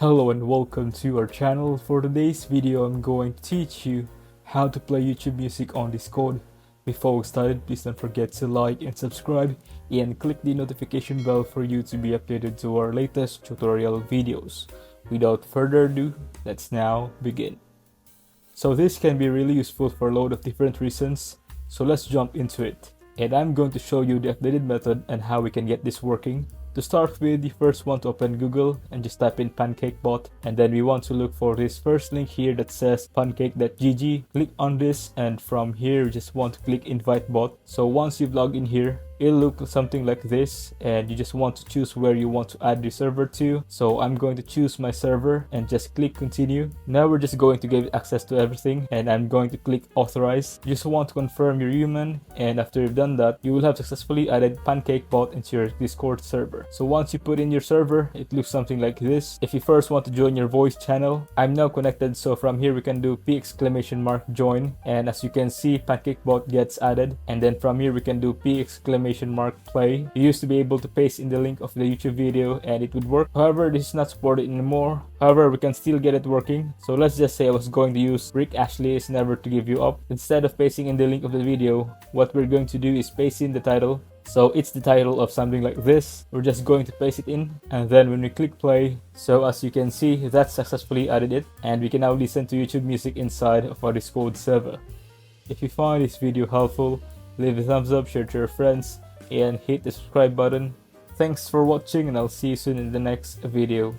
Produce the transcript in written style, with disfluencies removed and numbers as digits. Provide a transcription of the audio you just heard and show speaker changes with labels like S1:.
S1: Hello and welcome to our channel. For today's video, I'm going to teach you how to play YouTube music on Discord. Before we start, please don't forget to like and subscribe and click the notification bell for you to be updated to our latest tutorial videos. Without further ado, let's now begin. So this can be really useful for a lot of different reasons, so let's jump into it. And I'm going to show you the updated method and how we can get this working. To start with, you first want to open Google and just type in PancakeBot, and then we want to look for this first link here that says pancake.gg. Click on this, and from here you just want to click invite bot. So once you've logged in here, it'll look something like this, and you just want to choose where you want to add the server to. So I'm going to choose my server and just click continue. Now we're just going to give access to everything, and I'm going to click authorize. You just want to confirm you're human, and after you've done that, you will have successfully added PancakeBot into your Discord server. So once you put in your server, it looks something like this. If you first want to join your voice channel, I'm now connected, so from here we can do P! Join, and as you can see, PancakeBot gets added, and then from here we can do P! Play. You used to be able to paste in the link of the YouTube video and it would work. However, this is not supported anymore. However, we can still get it working. So let's just say I was going to use Rick Ashley is never to give you up. Instead of pasting in the link of the video, what we're going to do is paste in the title. So it's the title of something like this. We're just going to paste it in, and then when we click play, so as you can see, that successfully added it, and we can now listen to YouTube music inside of our Discord server. If you find this video helpful, leave a thumbs up, share to your friends, and hit the subscribe button. Thanks for watching, and I'll see you soon in the next video.